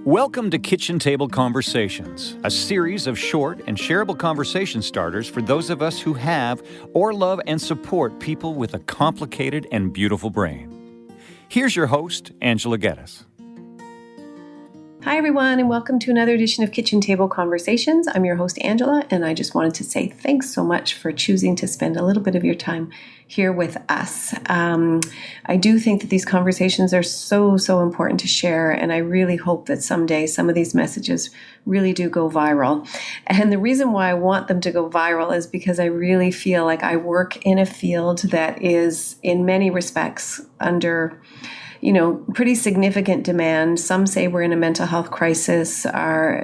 Welcome to Kitchen Table Conversations, a series of short and shareable conversation starters for those of us who have or love and support people with a complicated and beautiful brain. Here's your host, Angela Geddes. Hi, everyone, and welcome to another edition of Kitchen Table Conversations. I'm your host, Angela, and I just wanted to say thanks so much for choosing to spend a little bit of your time here with us. I do think that these conversations are so important to share, and I really hope that someday some of these messages really do go viral. And the reason why I want them to go viral is because I really feel like I work in a field that is, in many respects, under pretty significant demand. Some say we're in a mental health crisis. The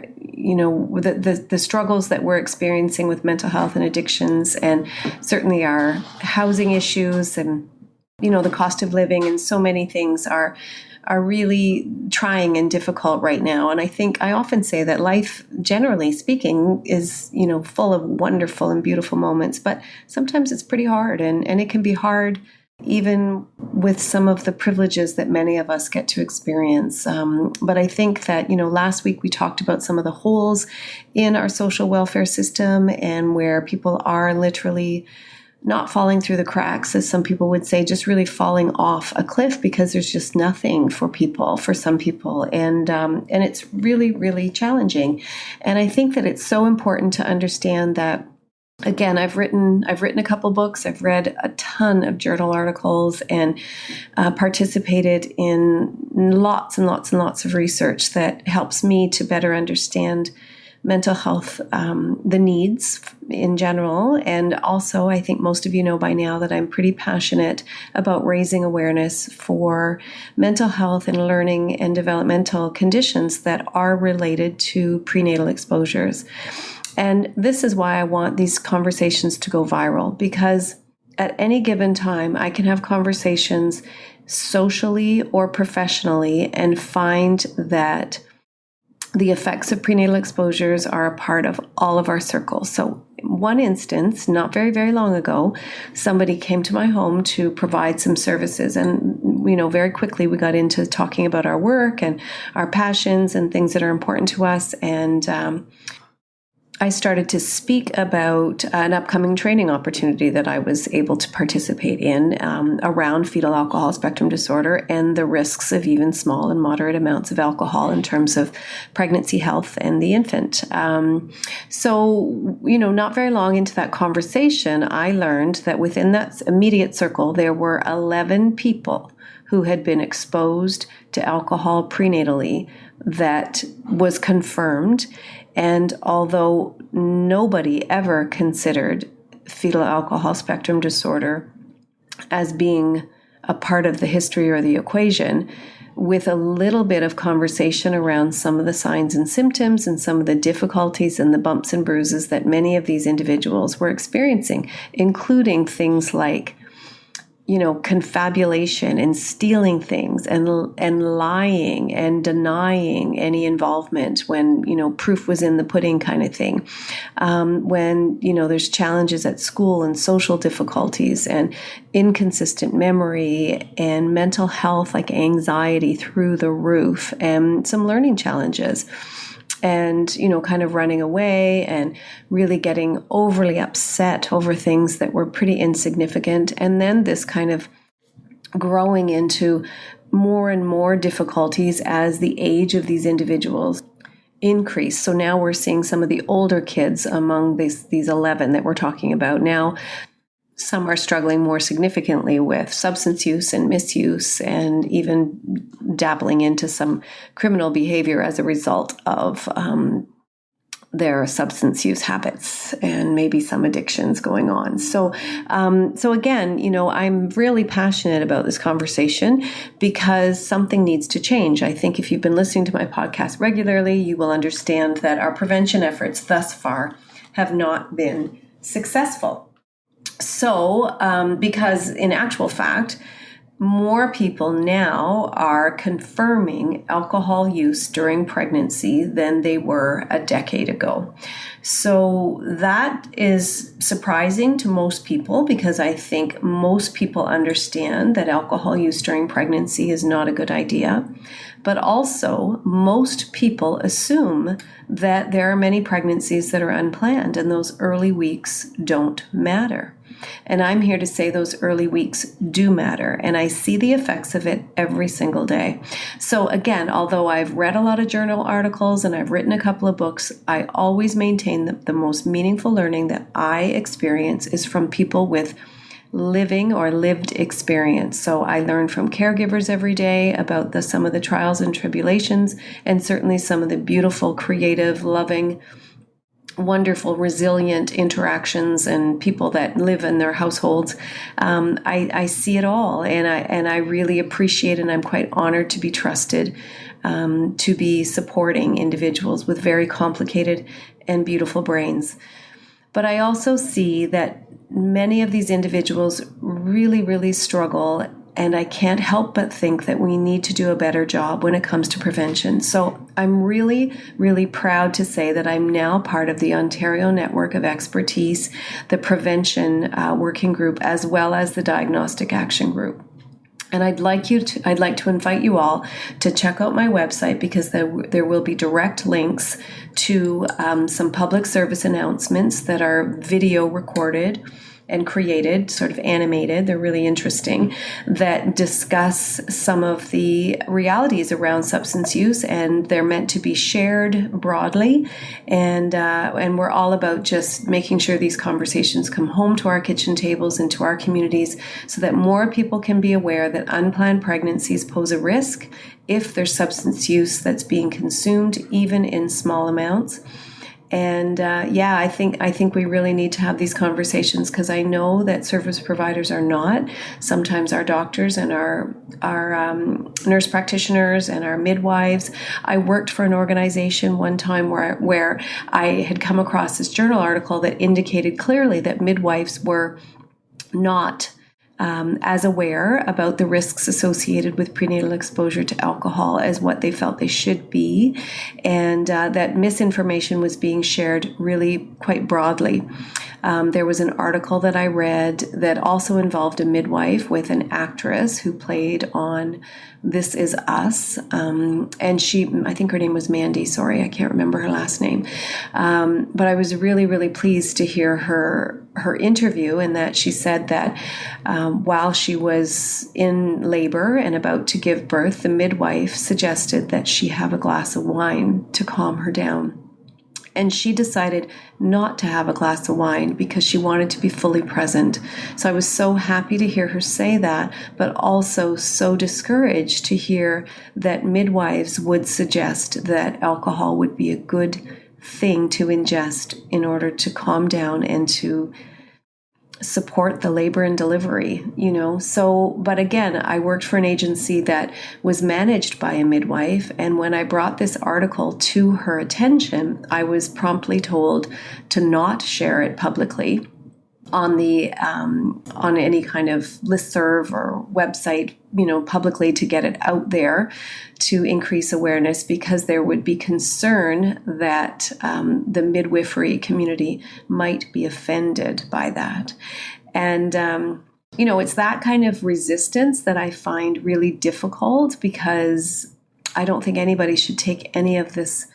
struggles that we're experiencing with mental health and addictions, and certainly our housing issues and, the cost of living and so many things are really trying and difficult right now. And I think I often say that life, generally speaking, is, full of wonderful and beautiful moments, but sometimes it's pretty hard and it can be hard even with some of the privileges that many of us get to experience. But I think that, last week we talked about some of the holes in our social welfare system and where people are literally not falling through the cracks, as some people would say, just really falling off a cliff because there's just nothing for some people. And it's really, really challenging. And I think that it's so important to understand that. Again, I've written a couple books. I've read a ton of journal articles and participated in lots and lots of research that helps me to better understand mental health, the needs in general. And also, I think most of you know by now that I'm pretty passionate about raising awareness for mental health and learning and developmental conditions that are related to prenatal exposures. And this is why I want these conversations to go viral, because at any given time, I can have conversations socially or professionally and find that the effects of prenatal exposures are a part of all of our circles. So one instance, not very, very long ago, somebody came to my home to provide some services. And, very quickly we got into talking about our work and our passions and things that are important to us. And I started to speak about an upcoming training opportunity that I was able to participate in around fetal alcohol spectrum disorder and the risks of even small and moderate amounts of alcohol in terms of pregnancy health and the infant. So, not very long into that conversation, I learned that within that immediate circle, there were 11 people who had been exposed to alcohol prenatally that was confirmed. And although nobody ever considered fetal alcohol spectrum disorder as being a part of the history or the equation, with a little bit of conversation around some of the signs and symptoms and some of the difficulties and the bumps and bruises that many of these individuals were experiencing, including things like confabulation and stealing things and lying and denying any involvement when, proof was in the pudding kind of thing. When, there's challenges at school and social difficulties and inconsistent memory and mental health like anxiety through the roof and some learning challenges. And, kind of running away and really getting overly upset over things that were pretty insignificant. And then this kind of growing into more and more difficulties as the age of these individuals increase. So now we're seeing some of the older kids among these 11 that we're talking about now. Some are struggling more significantly with substance use and misuse and even dabbling into some criminal behavior as a result of their substance use habits and maybe some addictions going on. So again, I'm really passionate about this conversation because something needs to change. I think if you've been listening to my podcast regularly, you will understand that our prevention efforts thus far have not been successful. So, because in actual fact, more people now are confirming alcohol use during pregnancy than they were a decade ago. So that is surprising to most people, because I think most people understand that alcohol use during pregnancy is not a good idea. But also, most people assume that there are many pregnancies that are unplanned and those early weeks don't matter. And I'm here to say those early weeks do matter, and I see the effects of it every single day. So again, although I've read a lot of journal articles and I've written a couple of books, I always maintain that the most meaningful learning that I experience is from people with living or lived experience. So I learn from caregivers every day about some of the trials and tribulations, and certainly some of the beautiful, creative, loving, wonderful, resilient interactions and people that live in their households. I see it all, and I really appreciate, and I'm quite honored to be trusted to be supporting individuals with very complicated and beautiful brains. But I also see that many of these individuals really, really struggle, and I can't help but think that we need to do a better job when it comes to prevention. So I'm really, really proud to say that I'm now part of the Ontario Network of Expertise, the Prevention Working Group, as well as the Diagnostic Action Group. And I'd like to invite you all to check out my website, because there will be direct links to some public service announcements that are video recorded and created, sort of animated. They're really interesting, that discuss some of the realities around substance use, and they're meant to be shared broadly. And we're all about just making sure these conversations come home to our kitchen tables and to our communities, so that more people can be aware that unplanned pregnancies pose a risk if there's substance use that's being consumed, even in small amounts. And I think we really need to have these conversations, because I know that service providers are not. Sometimes our doctors and our nurse practitioners and our midwives. I worked for an organization one time where I had come across this journal article that indicated clearly that midwives were not as aware about the risks associated with prenatal exposure to alcohol as what they felt they should be, and that misinformation was being shared really quite broadly. There was an article that I read that also involved a midwife with an actress who played on This Is Us, and she, I think her name was Mandy, sorry, I can't remember her last name, but I was really, really pleased to hear her interview, and that she said that while she was in labor and about to give birth, the midwife suggested that she have a glass of wine to calm her down. And she decided not to have a glass of wine because she wanted to be fully present. So I was so happy to hear her say that, but also so discouraged to hear that midwives would suggest that alcohol would be a good thing to ingest in order to calm down and to support the labor and delivery, So, but again, I worked for an agency that was managed by a midwife. And when I brought this article to her attention, I was promptly told to not share it publicly on any kind of listserv or website, publicly, to get it out there to increase awareness, because there would be concern that the midwifery community might be offended by that. And, it's that kind of resistance that I find really difficult, because I don't think anybody should take any of this,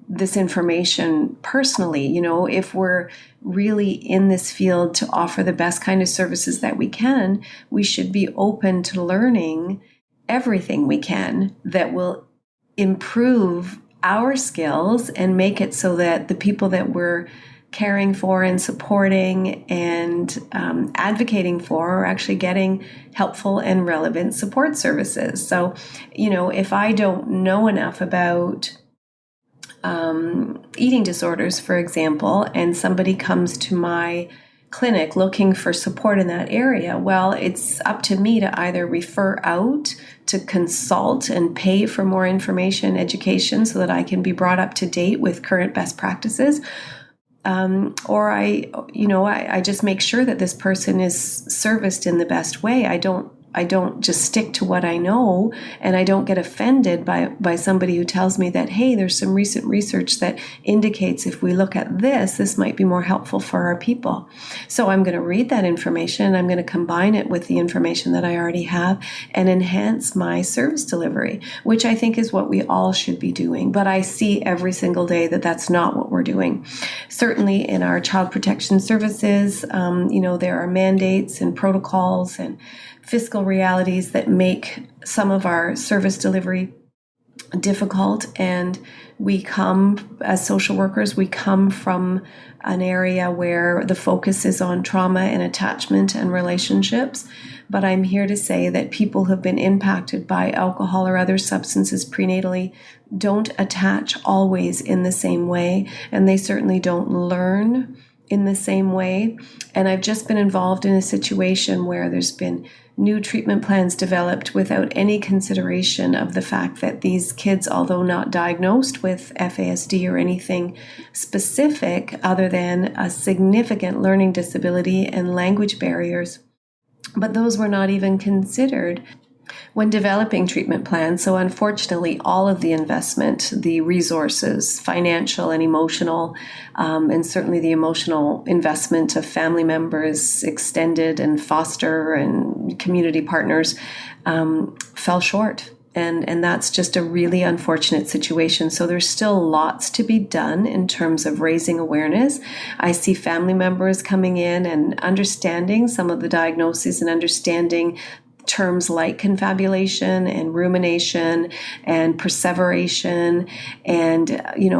this information personally. If we're really in this field to offer the best kind of services that we can, we should be open to learning everything we can that will improve our skills and make it so that the people that we're caring for and supporting and advocating for are actually getting helpful and relevant support services. So, if I don't know enough about eating disorders, for example, and somebody comes to my clinic looking for support in that area, well, it's up to me to either refer out to consult and pay for more information, education, so that I can be brought up to date with current best practices, or I just make sure that this person is serviced in the best way. I don't just stick to what I know, and I don't get offended by somebody who tells me that, hey, there's some recent research that indicates if we look at this might be more helpful for our people. So I'm going to read that information, and I'm going to combine it with the information that I already have and enhance my service delivery, which I think is what we all should be doing. But I see every single day that that's not what we're doing. Certainly in our child protection services, there are mandates and protocols and fiscal realities that make some of our service delivery difficult. And we come, as social workers, we come from an area where the focus is on trauma and attachment and relationships. But I'm here to say that people who have been impacted by alcohol or other substances prenatally don't attach always in the same way, and they certainly don't learn in the same way. And I've just been involved in a situation where there's been new treatment plans developed without any consideration of the fact that these kids, although not diagnosed with FASD or anything specific other than a significant learning disability and language barriers, but those were not even considered when developing treatment plans. So unfortunately, all of the investment, the resources, financial and emotional, and certainly the emotional investment of family members, extended and foster and community partners, fell short. And that's just a really unfortunate situation. So there's still lots to be done in terms of raising awareness. I see family members coming in and understanding some of the diagnoses and understanding terms like confabulation and rumination and perseveration and,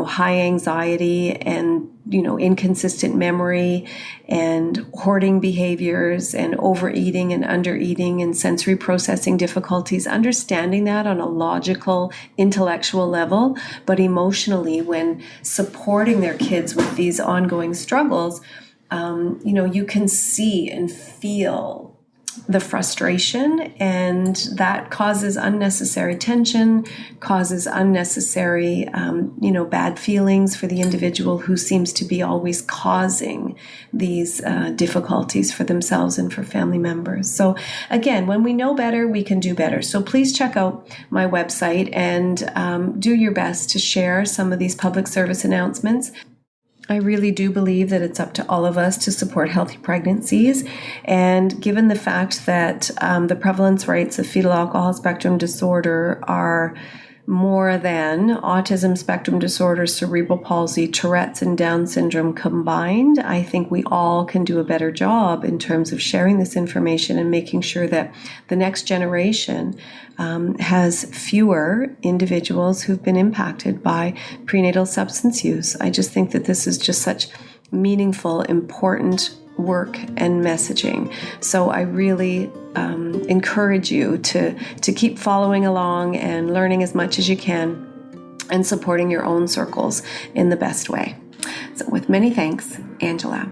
high anxiety and, inconsistent memory and hoarding behaviors and overeating and undereating and sensory processing difficulties, understanding that on a logical, intellectual level, but emotionally, when supporting their kids with these ongoing struggles, you can see and feel the frustration, and that causes unnecessary tension, causes unnecessary, bad feelings for the individual who seems to be always causing these difficulties for themselves and for family members. So again, when we know better, we can do better. So please check out my website and do your best to share some of these public service announcements. I really do believe that it's up to all of us to support healthy pregnancies. And given the fact that the prevalence rates of fetal alcohol spectrum disorder are more than autism spectrum disorder, cerebral palsy, Tourette's, and Down syndrome combined, I think we all can do a better job in terms of sharing this information and making sure that the next generation has fewer individuals who've been impacted by prenatal substance use. I just think that this is just such meaningful, important work and messaging. So I really encourage you to keep following along and learning as much as you can and supporting your own circles in the best way. So with many thanks, Angela.